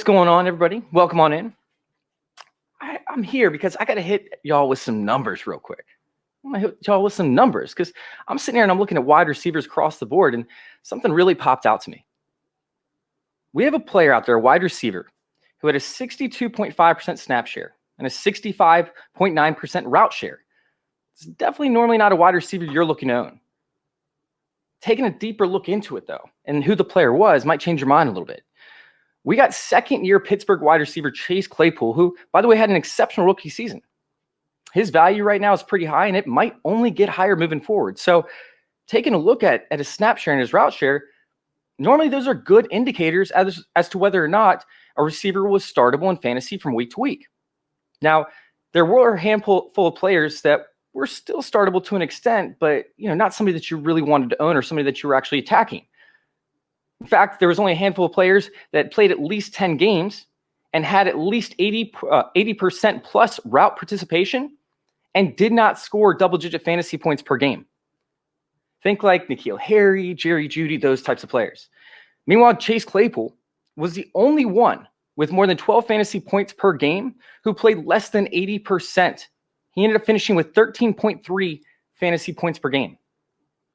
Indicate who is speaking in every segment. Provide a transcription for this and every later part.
Speaker 1: going on, everybody? Welcome on in. I'm here because I got to hit y'all with some numbers real quick. I'm going to hit y'all with some numbers because I'm sitting here and I'm looking at wide receivers across the board, and something really popped out to me. We have a player out there, a wide receiver, who had a 62.5% snap share and a 65.9% route share. It's definitely normally not a wide receiver you're looking to own. Taking a deeper look into it, though, and who the player was might change your mind a little bit. We got second-year Pittsburgh wide receiver Chase Claypool, who, by the way, had an exceptional rookie season. His value right now is pretty high, and it might only get higher moving forward. So taking a look at his snap share and his route share, normally those are good indicators as to whether or not a receiver was startable in fantasy from week to week. Now, there were a handful of players that were still startable to an extent, but not somebody that you really wanted to own or somebody that you were actually attacking. In fact, there was only a handful of players that played at least 10 games and had at least 80% plus route participation and did not score double-digit fantasy points per game. Think like N'Keal Harry, Jerry Jeudy, those types of players. Meanwhile, Chase Claypool was the only one with more than 12 fantasy points per game who played less than 80%. He ended up finishing with 13.3 fantasy points per game.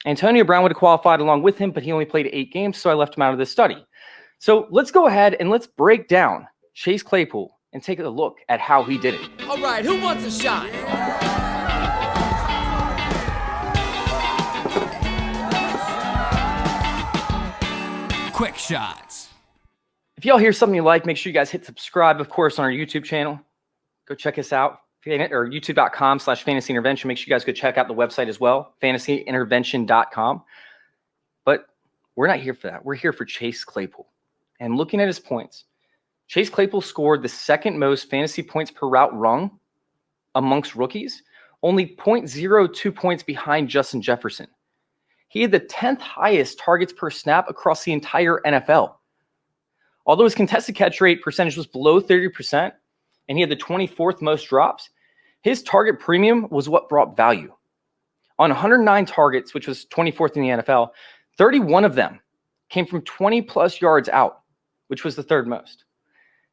Speaker 1: Antonio Brown would have qualified along with him, but he only played 8 games, so I left him out of this study. So let's go ahead and let's break down Chase Claypool and take a look at how he did it.
Speaker 2: All right, who wants a shot? Quick shots.
Speaker 1: If y'all hear something you like, make sure you guys hit subscribe, of course, on our YouTube channel. Go check us out. Or youtube.com/fantasyintervention. Make sure you guys go check out the website as well, fantasyintervention.com. But we're not here for that. We're here for Chase Claypool. And looking at his points, Chase Claypool scored the second most fantasy points per route run amongst rookies, only 0.02 points behind Justin Jefferson. He had the 10th highest targets per snap across the entire NFL. Although his contested catch rate percentage was below 30%, and he had the 24th most drops, his target premium was what brought value. On 109 targets, which was 24th in the NFL, 31 of them came from 20-plus yards out, which was the third most.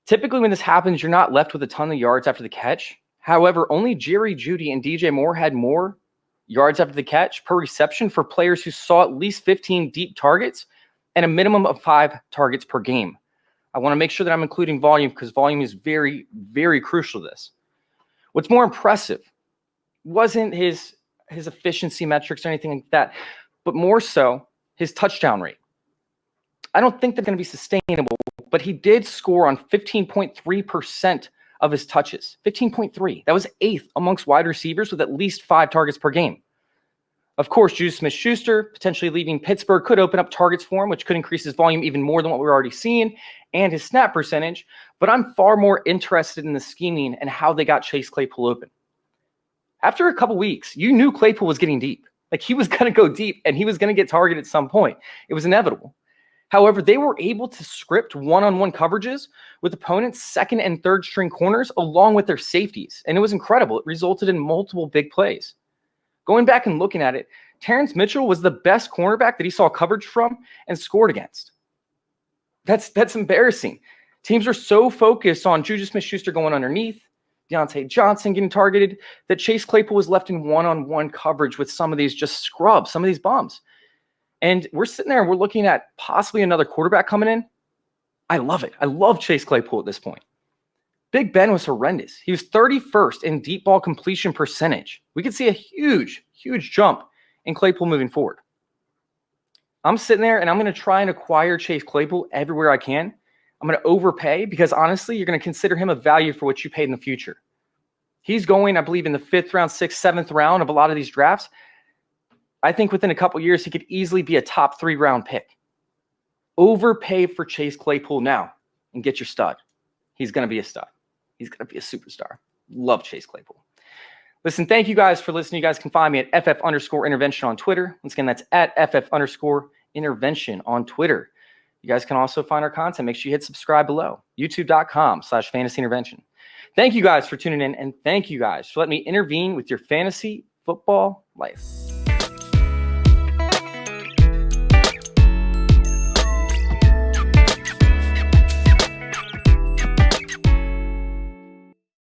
Speaker 1: Typically, when this happens, you're not left with a ton of yards after the catch. However, only Jerry Jeudy and DJ Moore had more yards after the catch per reception for players who saw at least 15 deep targets and a minimum of 5 targets per game. I want to make sure that I'm including volume because volume is very, very crucial to this. What's more impressive wasn't his efficiency metrics or anything like that, but more so his touchdown rate. I don't think that's going to be sustainable, but he did score on 15.3% of his touches. 15.3. That was 8th amongst wide receivers with at least 5 targets per game. Of course, Juju Smith-Schuster potentially leaving Pittsburgh could open up targets for him, which could increase his volume even more than what we're already seeing, and his snap percentage. But I'm far more interested in the scheming and how they got Chase Claypool open. After a couple weeks, you knew Claypool was getting deep. Like he was going to go deep, and he was going to get targeted at some point. It was inevitable. However, they were able to script one-on-one coverages with opponents' second and third string corners along with their safeties, and it was incredible. It resulted in multiple big plays. Going back and looking at it, Terrence Mitchell was the best cornerback that he saw coverage from and scored against. That's embarrassing. Teams are so focused on Juju Smith-Schuster going underneath, Deontay Johnson getting targeted, that Chase Claypool was left in one-on-one coverage with some of these just scrubs, some of these bums. And we're sitting there and we're looking at possibly another quarterback coming in. I love it. I love Chase Claypool at this point. Big Ben was horrendous. He was 31st in deep ball completion percentage. We could see a huge, huge jump in Claypool moving forward. I'm sitting there and I'm going to try and acquire Chase Claypool everywhere I can. I'm going to overpay because honestly, you're going to consider him a value for what you paid in the future. He's going, I believe, in the 5th round, 6th, 7th round of a lot of these drafts. I think within a couple years, he could easily be a top 3 round pick. Overpay for Chase Claypool now and get your stud. He's going to be a stud. He's going to be a superstar. Love Chase Claypool. Listen, thank you guys for listening. You guys can find me at FF_intervention on Twitter. Once again, that's at FF_intervention on Twitter. You guys can also find our content. Make sure you hit subscribe below. YouTube.com/fantasyintervention. Thank you guys for tuning in, and thank you guys for letting me intervene with your fantasy football life.